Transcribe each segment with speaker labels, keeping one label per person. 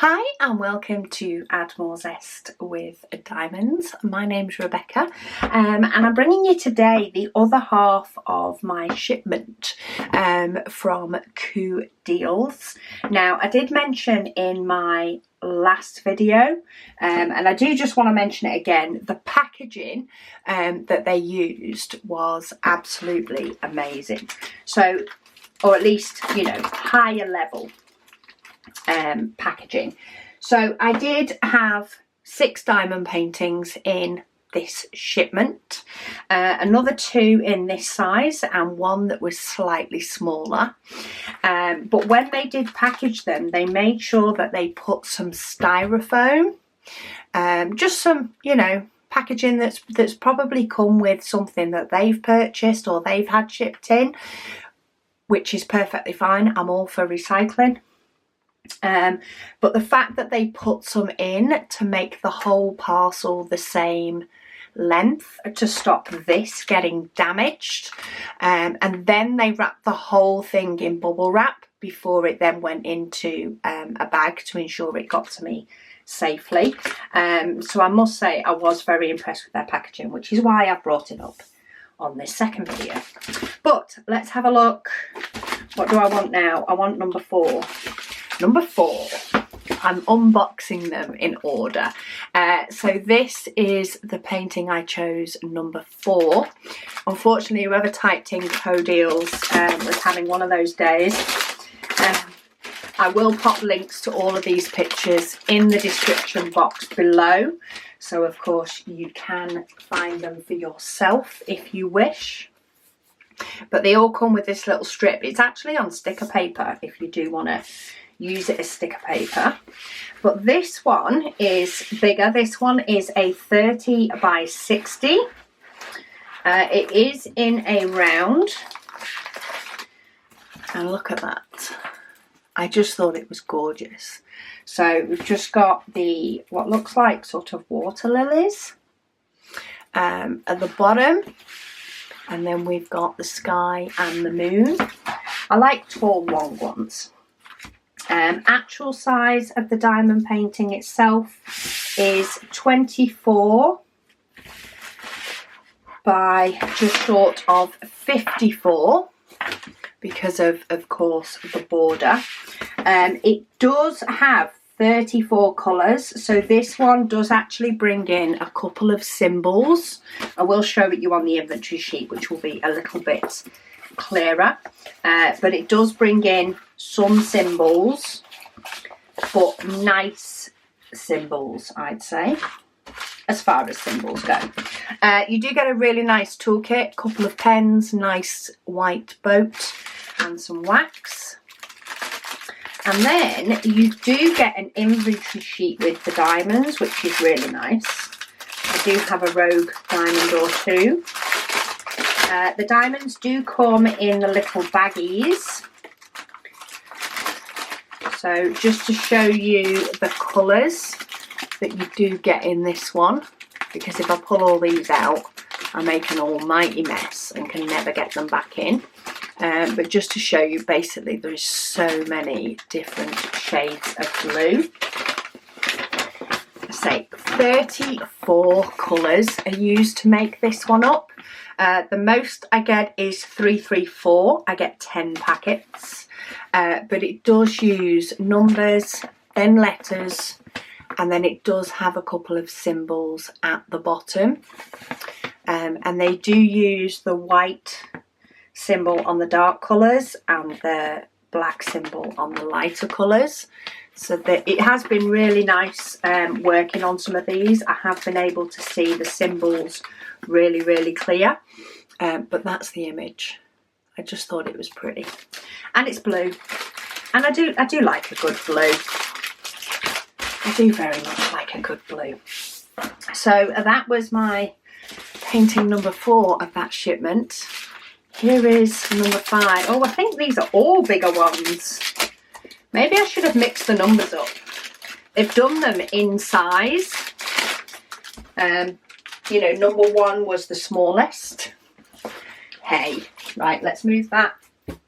Speaker 1: Hi and welcome to Add More Zest with Diamonds. My name's Rebecca and I'm bringing you today the other half of my shipment from CooDeals. Now, I did mention in my last video and I do just want to mention it again, the packaging that they used was absolutely amazing. So, or at least, you know, higher level packaging. So I did have 6 diamond paintings in this shipment, another 2 in this size and 1 that was slightly smaller, but when they did package them, they made sure that they put some styrofoam, just some, you know, packaging that's probably come with something that they've purchased or they've had shipped in, which is perfectly fine. I'm all for recycling. But the fact that they put some in to make the whole parcel the same length to stop this getting damaged, and then they wrapped the whole thing in bubble wrap before it then went into a bag to ensure it got to me safely. So I must say I was very impressed with their packaging, which is why I've brought it up on this second video. But let's have a look. What do I want now? I want number 4. Number 4, I'm unboxing them in order. So this is the painting I chose, number 4. Unfortunately, whoever typed in CooDeals was having one of those days. I will pop links to all of these pictures in the description box below. So of course you can find them for yourself if you wish. But they all come with this little strip. It's actually on sticker paper if you do want to use it as sticker paper, but this one is bigger. This one is a 30 by 60. It is in a round, and look at that. I just thought it was gorgeous. So we've just got the what looks like sort of water lilies at the bottom, and then we've got the sky and the moon. I like tall long ones. Actual size of the diamond painting itself is 24 by just short of 54 because of course the border. It does have 34 colours, so this one does actually bring in a couple of symbols. I will show it you on the inventory sheet, which will be a little bit clearer, but it does bring in some symbols, but nice symbols, I'd say, as far as symbols go. You do get a really nice toolkit, couple of pens, nice white boat and some wax, and then you do get an inventory sheet with the diamonds, which is really nice. I do have a rogue diamond or 2. The diamonds do come in the little baggies. So just to show you the colours that you do get in this one, because if I pull all these out, I make an almighty mess and can never get them back in. But just to show you, basically there's so many different shades of blue. Say 34 colours are used to make this one up. The most I get is 334. I get 10 packets, but it does use numbers, then letters, and then it does have a couple of symbols at the bottom. And they do use the white symbol on the dark colours and the black symbol on the lighter colours. So that it has been really nice working on some of these. I have been able to see the symbols really, really clear. But that's the image. I just thought it was pretty. And it's blue. And I do like a good blue. I do very much like a good blue. So that was my painting number 4 of that shipment. Here is number 5. Oh, I think these are all bigger ones. Maybe I should have mixed the numbers up. They've done them in size. You know, number 1 was the smallest. Hey, right, let's move that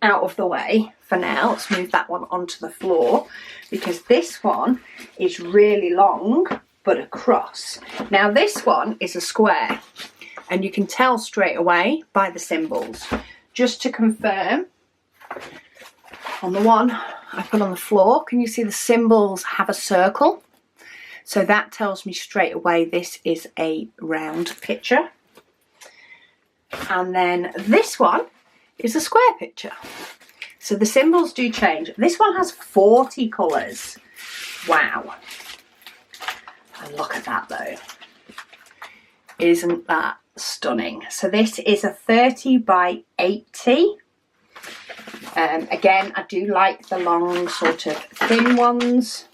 Speaker 1: out of the way for now. Let's move that one onto the floor, because this one is really long but across. Now this one is a square, and you can tell straight away by the symbols. Just to confirm, on the one I put on the floor, can you see the symbols have a circle? So that tells me straight away this is a round picture. And then this one is a square picture. So the symbols do change. This one has 40 colours. Wow. And look at that though. Isn't that stunning? So this is a 30 by 80. Again, I do like the long sort of thin ones.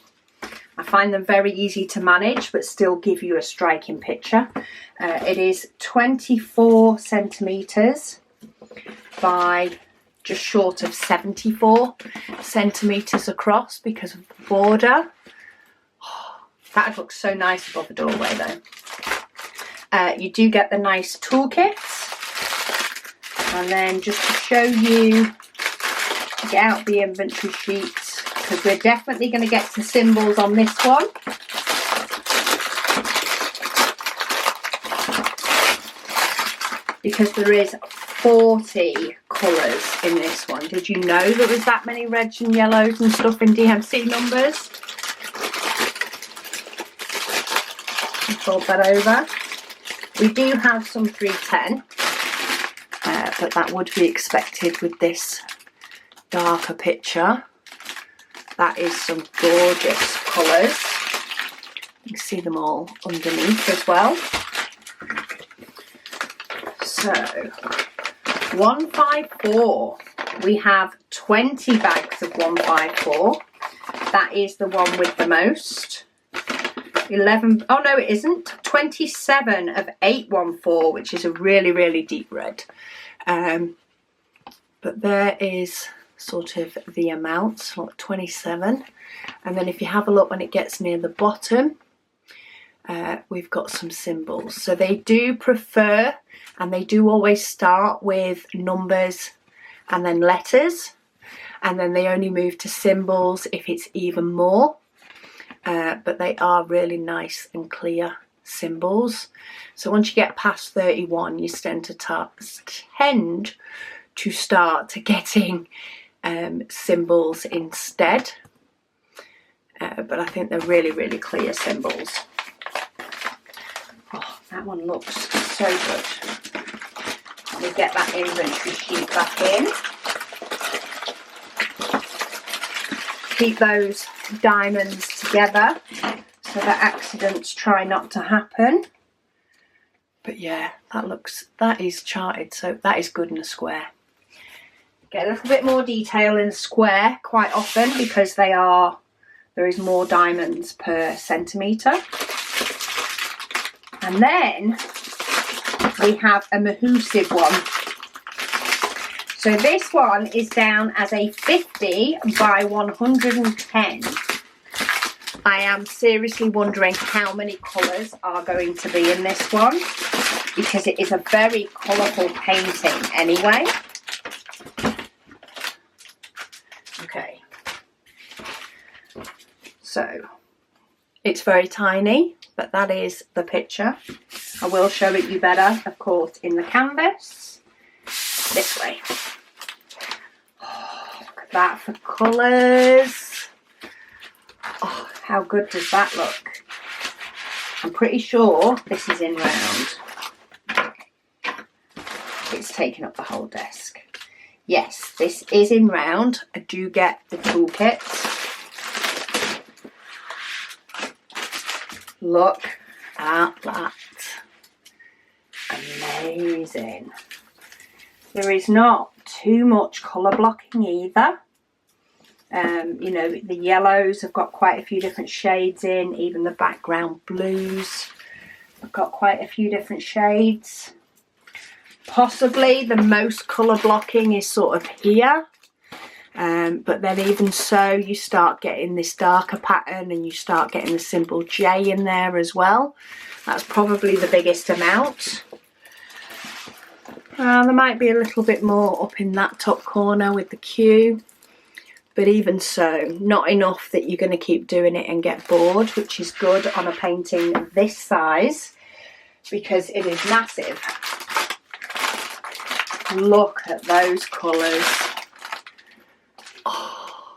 Speaker 1: I find them very easy to manage but still give you a striking picture. It is 24 centimetres by just short of 74 centimetres across because of the border. Oh, that looks so nice above the doorway though. You do get the nice toolkits. And then just to show you, get out the inventory sheets, because we're definitely going to get to symbols on this one. Because there is 40 colours in this one. Did you know there was that many reds and yellows and stuff in DMC numbers? Fold that over. We do have some 310, but that would be expected with this darker picture. That is some gorgeous colours. You can see them all underneath as well. So 154. We have 20 bags of 154. That is the one with the most. 11, oh no it isn't, 27 of 814, which is a really, really deep red. But there is sort of the amounts, what, 27. And then if you have a look when it gets near the bottom, we've got some symbols. So they do prefer, and they do always start with numbers and then letters, and then they only move to symbols if it's even more. But they are really nice and clear symbols. So once you get past 31, you tend to start getting symbols instead. But I think they're really, really clear symbols. Oh, that one looks so good. Let me get that inventory sheet back in. Keep those diamonds together so that accidents try not to happen. But yeah, that is charted, so that is good in a square. Get a little bit more detail in a square quite often because there is more diamonds per centimetre. And then we have a Mahusive one. So this one is down as a 50 by 110. I am seriously wondering how many colours are going to be in this one, because it is a very colourful painting anyway. Okay. So it's very tiny, but that is the picture. I will show it you better, of course, in the canvas. This way. Oh, look at that for colours. Oh, how good does that look? I'm pretty sure this is in round. It's taking up the whole desk. Yes, this is in round. I do get the toolkit. Look at that. Amazing. There is not too much colour blocking either. You know, the yellows have got quite a few different shades in, even the background blues have got quite a few different shades. Possibly the most colour blocking is sort of here, but then even so you start getting this darker pattern and you start getting the symbol J in there as well. That's probably the biggest amount. There might be a little bit more up in that top corner with the Q, but even so, not enough that you're going to keep doing it and get bored, which is good on a painting this size because it is massive. Look at those colours. Oh,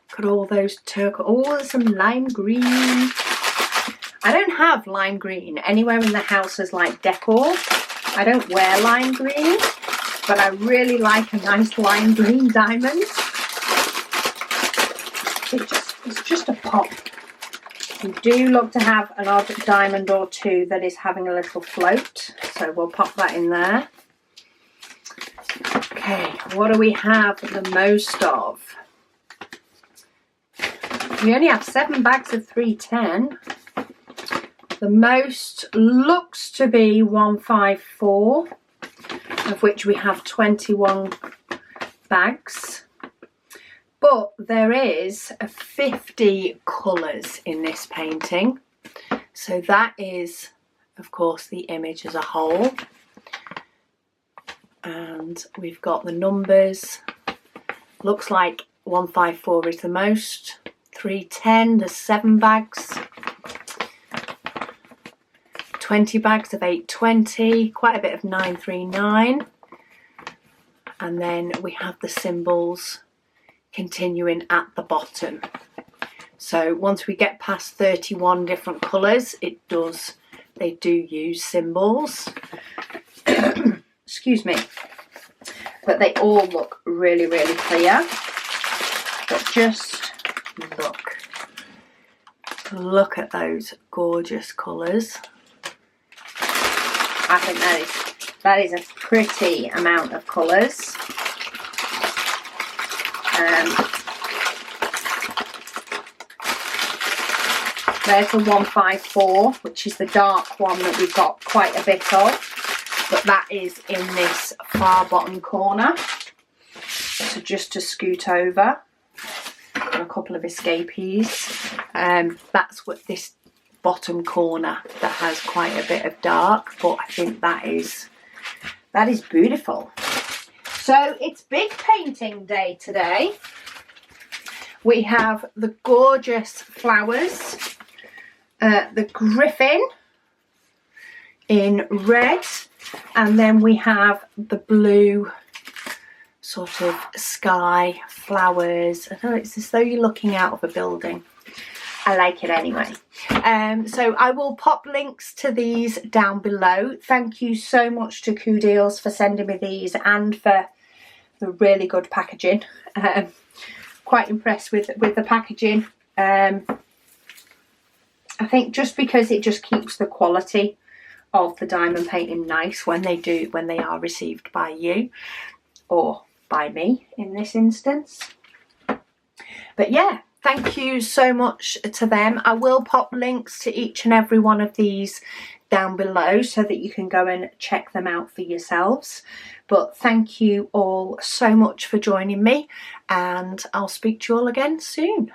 Speaker 1: look at all those turquoise. Oh, there's some lime green. I don't have lime green anywhere in the house as like decor. I don't wear lime green, but I really like a nice lime green diamond. It's just a pop. You do look to have an odd diamond or two that is having a little float, so we'll pop that in there. Okay, what do we have the most of? We only have 7 bags of 310. The most looks to be 154, of which we have 21 bags. But there is 50 colours in this painting. So that is, of course, the image as a whole. And we've got the numbers. Looks like 154 is the most. 310, there's 7 bags. 20 bags of 820, quite a bit of 939. And then we have the symbols continuing at the bottom. So once we get past 31 different colours, they do use symbols. Excuse me. But they all look really, really clear. But just look at those gorgeous colours. I think that is a pretty amount of colours. There's the 154, which is the dark one that we've got quite a bit of, but that is in this far bottom corner. So just to scoot over, and a couple of escapees. That's what this bottom corner that has quite a bit of dark, but I think that is beautiful. So it's big painting day today. We have the gorgeous flowers, the griffin in red, and then we have the blue sort of sky flowers. I know it's as though you're looking out of a building. I like it anyway. So I will pop links to these down below. Thank you so much to CooDeals for sending me these and for the really good packaging. Quite impressed with the packaging. I think just because it just keeps the quality of the diamond painting nice when they are received by you or by me in this instance. But yeah, thank you so much to them. I will pop links to each and every one of these down below so that you can go and check them out for yourselves. But thank you all so much for joining me, and I'll speak to you all again soon.